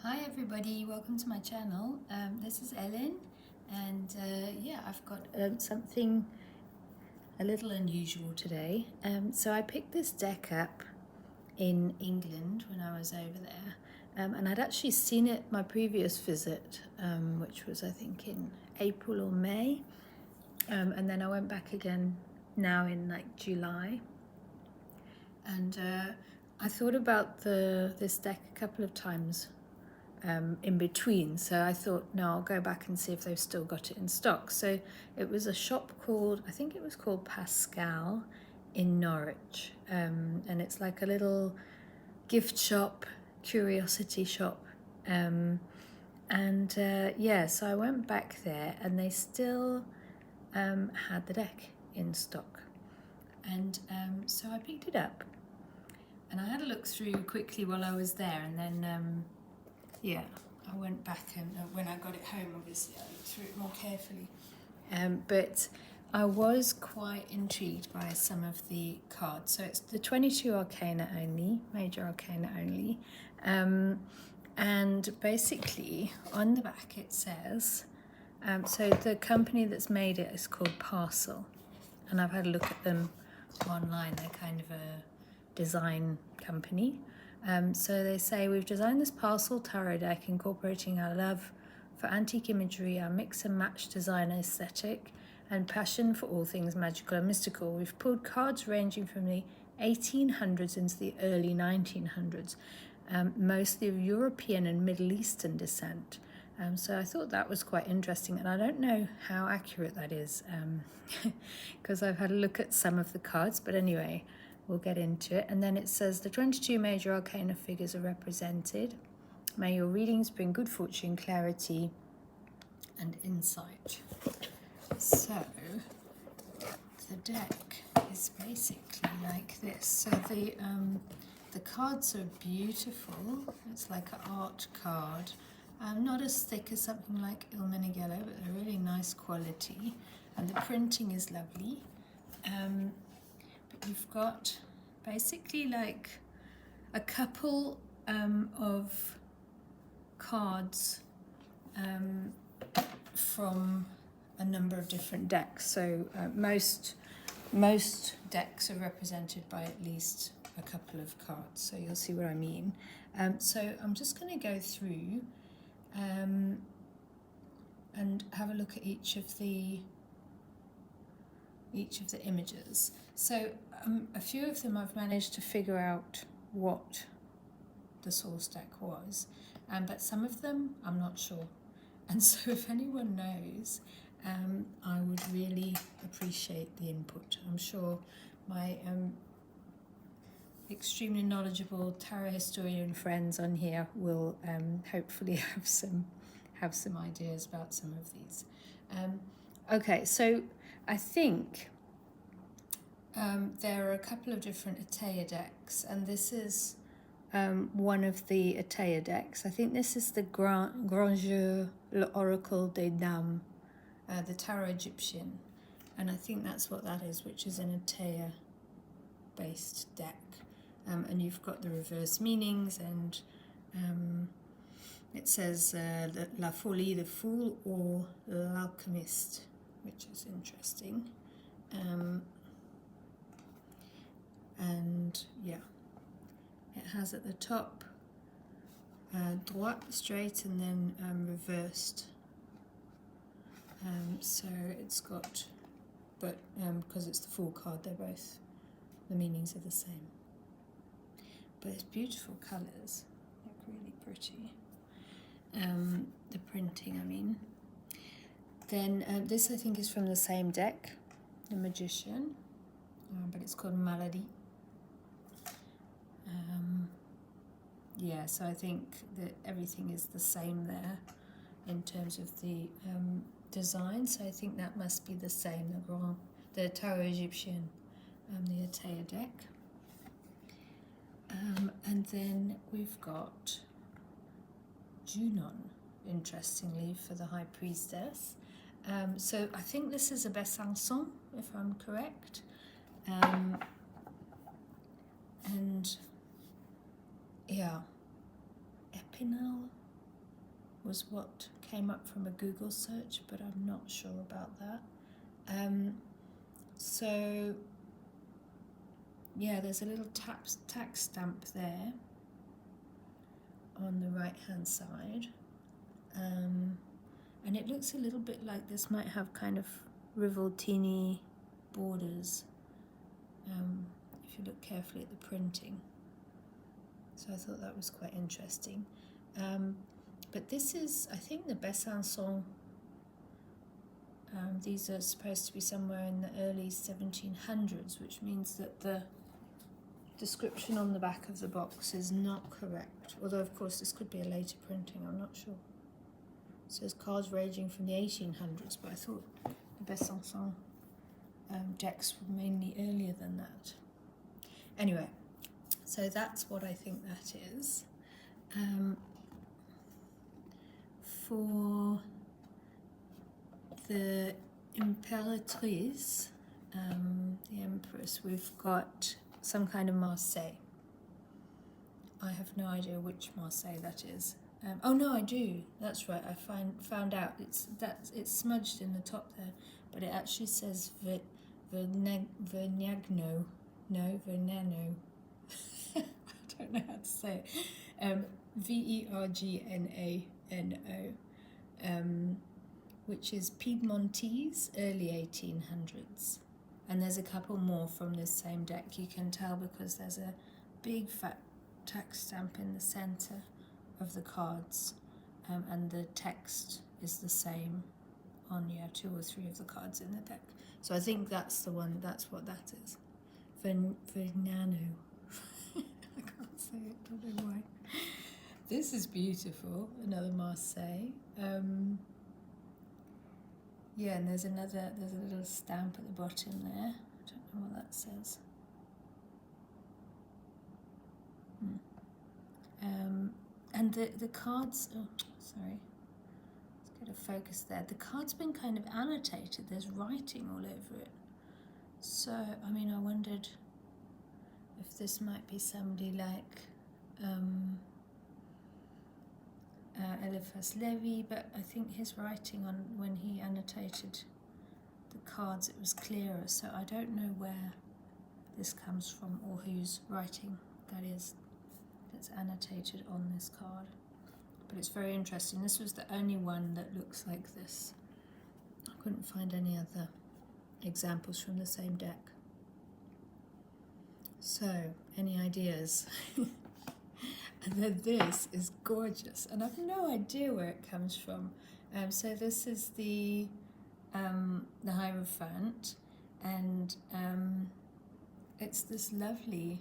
Hi everybody, welcome to my channel. This is Ellen, and yeah, I've got something a little unusual today. So I picked this deck up in England when I was over there, and I'd actually seen it my previous visit, which was I think in April or May, and then I went back again now in like July, and I thought about this deck a couple of times in between, so I thought, no, I'll go back and see if they've still got it in stock. So it was a shop called, I think it was called Pascale in Norwich, and it's like a little gift shop, curiosity shop, yeah, so I went back there and they still had the deck in stock, and so I picked it up and I had a look through quickly while I was there, and then yeah, I went back and when I got it home, obviously, I looked through it more carefully. But I was quite intrigued by some of the cards. So it's the 22 arcana only, major arcana only. And basically, on the back it says, so the company that's made it is called Parcel. And I've had a look at them online. They're kind of a design company. So they say, we've designed this Parcel Tarot deck incorporating our love for antique imagery, our mix and match design aesthetic, and passion for all things magical and mystical. We've pulled cards ranging from the 1800s into the early 1900s, mostly of European and Middle Eastern descent. So I thought that was quite interesting, and I don't know how accurate that is, because I've had a look at some of the cards, but anyway, we'll get into it. And then it says the 22 major arcana figures are represented. May your readings bring good fortune, clarity, and insight. So the deck is basically like this. So the cards are beautiful. It's like an art card. Not as thick as something like Il Meneghello, but they're really nice quality. And the printing is lovely. You've got basically like a couple of cards from a number of different decks. So most decks are represented by at least a couple of cards. So you'll see what I mean. So I'm just going to go through and have a look at each of the images. So a few of them I've managed to figure out what the source deck was, but some of them I'm not sure. And so if anyone knows, I would really appreciate the input. I'm sure my extremely knowledgeable tarot historian friends on here will hopefully have some ideas about some of these. Okay, so I think there are a couple of different Ataya decks, and this is one of the Ataya decks. I think this is the Grand Jeu, l'Oracle des Dames, the Tarot Egyptian, and I think that's what that is, which is an Ataya-based deck. And you've got the reverse meanings, and it says La Folie, the Fool, or L'Alchemist, which is interesting. And yeah, it has at the top droit, straight, and then reversed. So it's got, but because it's the Fool card, they're both, the meanings are the same. But it's beautiful colours, like really pretty. The printing, I mean. Then this I think is from the same deck, the Magician, but it's called Malady. Yeah, so I think that everything is the same there in terms of the design. So I think that must be the same, the Tarot Egyptian, the Ataya deck. And then we've got Junon, interestingly, for the High Priestess. So I think this is a Besançon, if I'm correct. And yeah, Epinal, was what came up from a Google search, but I'm not sure about that. So yeah, there's a little tax stamp there on the right hand side, and it looks a little bit like this might have kind of rivoltini borders, if you look carefully at the printing. So I thought that was quite interesting. But this is, I think, the Besançon. These are supposed to be somewhere in the early 1700s, which means that the description on the back of the box is not correct. Although, of course, this could be a later printing, I'm not sure. It says cards ranging from the 1800s, but I thought the Besançon decks were mainly earlier than that. Anyway, so that's what I think that is. For the Imperatrice, the Empress, we've got some kind of Marseille. I have no idea which Marseille that is. Oh no, I do. That's right. I found out. It's smudged in the top there, but it actually says Vergnano. No, Vernano. I don't know how to say it. Vergnano. Which is Piedmontese, early 1800s. And there's a couple more from this same deck. You can tell because there's a big fat tax stamp in the center of the cards, and the text is the same on 2 or 3 of the cards in the deck. So I think that's the one, that's what that is. Vergnano. I can't say it, don't know why. This is beautiful, another Marseille. Yeah, and there's a little stamp at the bottom there. I don't know what that says. And the cards, oh, sorry, let's get a focus there. The card's been kind of annotated. There's writing all over it. So, I mean, I wondered if this might be somebody like Eliphas Levi, but I think his writing on when he annotated the cards, it was clearer. So I don't know where this comes from or whose writing that is that's annotated on this card. But it's very interesting. This was the only one that looks like this. I couldn't find any other examples from the same deck. So, any ideas? And then this is gorgeous, and I've no idea where it comes from. So this is the Hierophant, and it's this lovely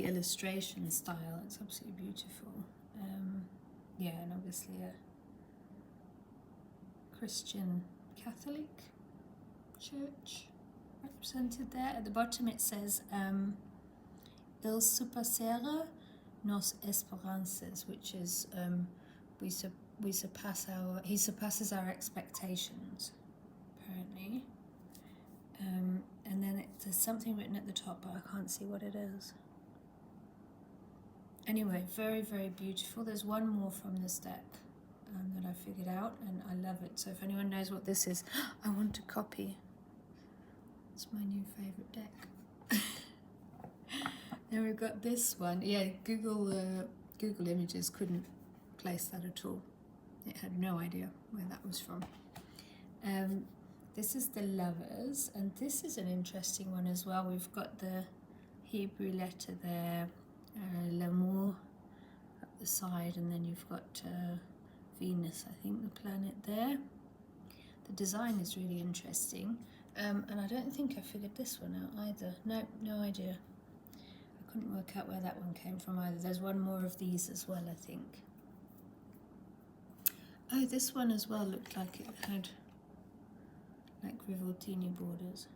illustration style. It's absolutely beautiful. Yeah, and obviously a Christian Catholic church represented there. At the bottom it says Il supersera nos esperances, which is he surpasses our expectations, apparently. And then there's something written at the top, but I can't see what it is. Anyway, very, very beautiful. There's one more from this deck that I figured out, and I love it. So if anyone knows what this is, I want a copy. It's my new favourite deck. Then we've got this one. Yeah, Google Images couldn't place that at all. It had no idea where that was from. This is the Lovers, and this is an interesting one as well. We've got the Hebrew letter there, L'amour at the side, and then you've got Venus, I think, the planet there. The design is really interesting, and I don't think I figured this one out either. No idea. I couldn't work out where that one came from either. There's one more of these as well, I think. Oh, this one as well looked like it had like Rivoltini borders,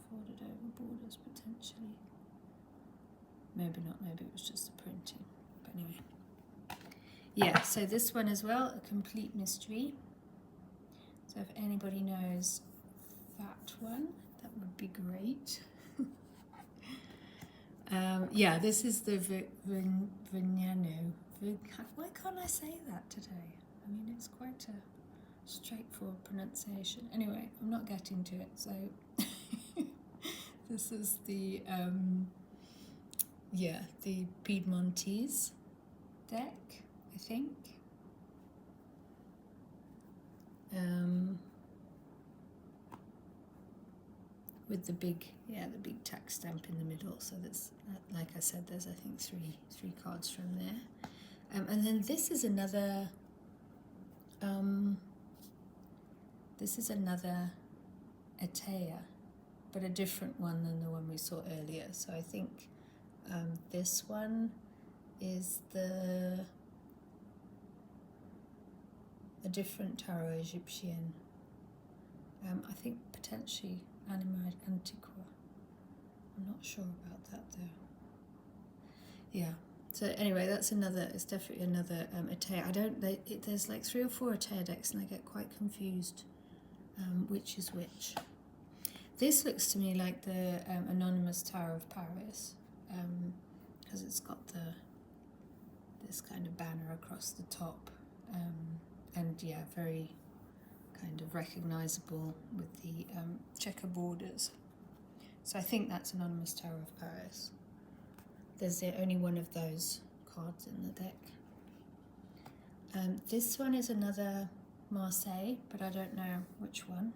folded over borders potentially. Maybe not, maybe it was just the printing. But anyway. Yeah, so this one as well, a complete mystery. So if anybody knows that one, that would be great. Yeah, this is the Vergnano. Why can't I say that today? I mean, it's quite a straightforward pronunciation. Anyway, I'm not getting to it, so this is the the Piedmontese deck, I think. With the big tax stamp in the middle. So that's, like I said, there's I think three cards from there. And then this is another Atea, but a different one than the one we saw earlier. So I think this one is a different tarot Egyptian. I think potentially Anima Antiqua. I'm not sure about that though. Yeah. So anyway, that's another. It's definitely another Atea. There's like 3 or 4 Atea decks, and I get quite confused which is which. This looks to me like the Anonymous Tower of Paris, because it's got this kind of banner across the top, and yeah, very kind of recognisable with the checker borders. So I think that's Anonymous Tower of Paris. There's only one of those cards in the deck. This one is another Marseille, but I don't know which one.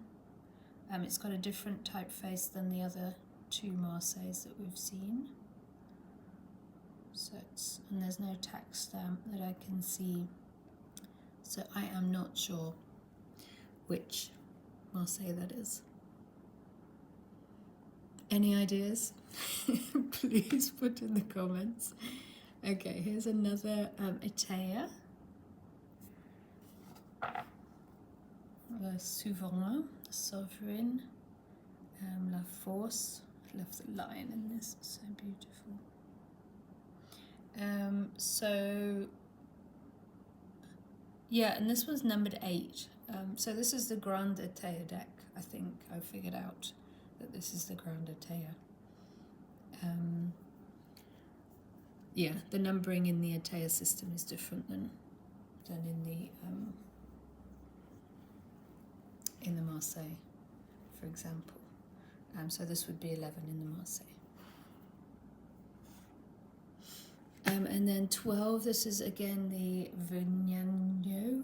It's got a different typeface than the other 2 Marseilles that we've seen. So and there's no tax stamp that I can see. So I am not sure which Marseille that is. Any ideas? Please put in the comments. Okay, here's another Atea. Souverain, sovereign, La Force. I love the lion in this, it's so beautiful. So yeah, and this was numbered 8. So this is the Grand Atea deck. I think I figured out that this is the Grand Atea. Yeah, the numbering in the Atea system is different than in the Marseille, for example. So this would be 11 in the Marseille. And then 12, this is again the Vergnano.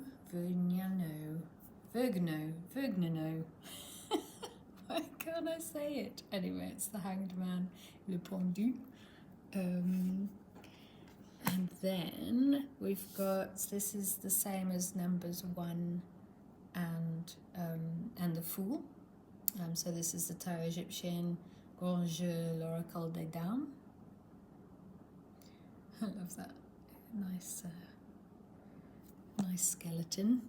Why can't I say it? Anyway, it's the Hanged Man, Le Pendu. And then we've got, this is the same as numbers 1 and the Fool. So this is the Tarot Egyptian, Grand Jeu, l'Oracle des Dames. I love that. Nice skeleton.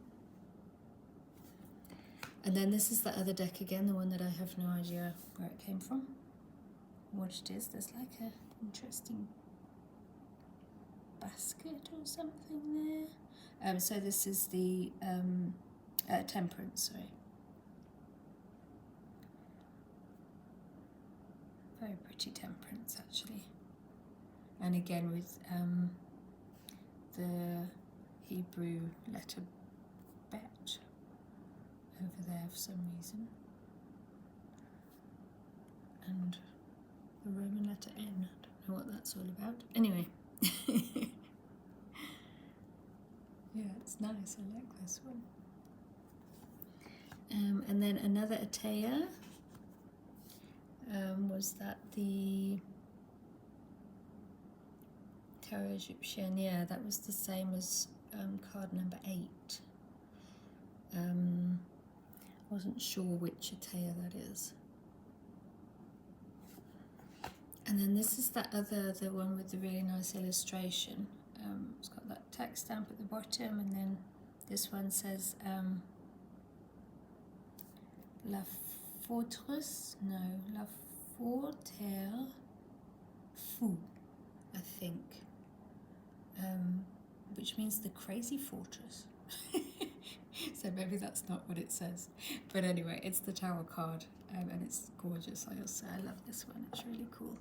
And then this is the other deck again, the one that I have no idea where it came from, what it is. There's like an interesting basket or something there. So this is the Temperance, sorry. Very pretty Temperance, actually. And again with the Hebrew letter Bet over there for some reason, and the Roman letter N. I don't know what that's all about. Anyway, yeah, it's nice. I like this one. And then another Atea. Was that the Tarot Egyptian? Yeah, that was the same as card number 8. Wasn't sure which Atea that is. And then this is the one with the really nice illustration. It's got that text stamp at the bottom, and then this one says La Fortress, no, La Forterre Fou, I think, which means the crazy fortress. So maybe that's not what it says, but anyway, it's the Tower card, and it's gorgeous. I love this one. It's really cool.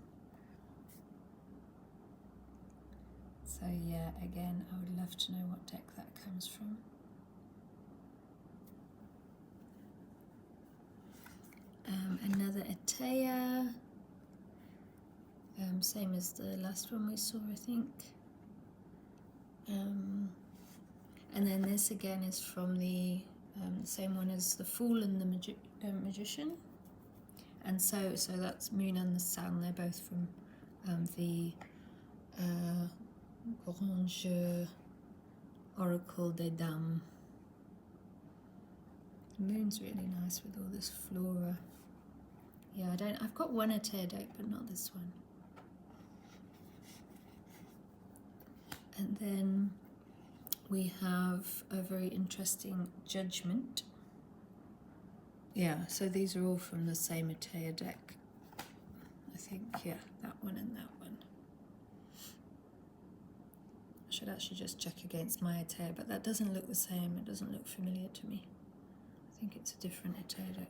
So So yeah, again, I would love to know what deck that comes from. Another Atea, same as the last one we saw, I think. And then this again is from the same one as the Fool and the Magician. And so that's Moon and the Sun. They're both from the Grand Oracle des Dames. The moon's really nice with all this flora. Yeah, I've got one Atea deck, but not this one. And then we have a very interesting Judgment. Yeah, so these are all from the same Atea deck. I think, yeah, that one and that one. I should actually just check against my Atea, but that doesn't look the same. It doesn't look familiar to me. I think it's a different Atea deck.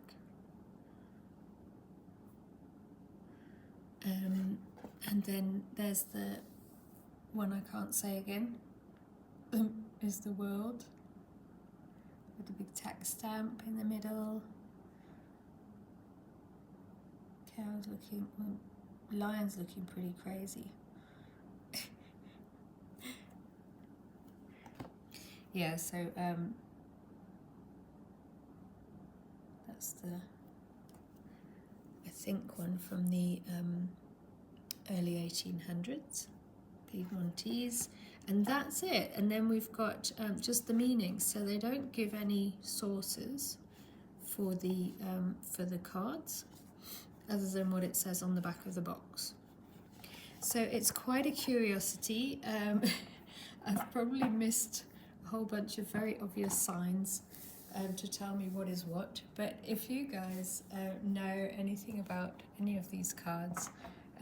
And then there's the one I can't say again, is the World, with the big tax stamp in the middle. Cows looking, well, lions looking pretty crazy. Yeah, so that's the, I think, one from the early 1800s, Piedmontese, and that's it. And then we've got just the meanings, so they don't give any sources for the cards, other than what it says on the back of the box. So it's quite a curiosity. I've probably missed a whole bunch of very obvious signs to tell me what is what, but if you guys know anything about any of these cards,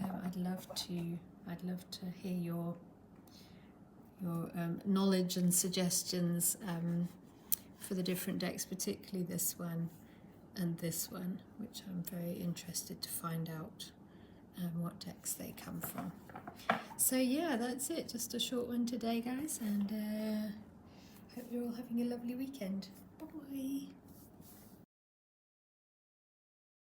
I'd love to hear your knowledge and suggestions for the different decks, particularly this one and this one, which I'm very interested to find out what decks they come from. So yeah, that's it. Just a short one today, guys, and hope you're all having a lovely weekend. Bye.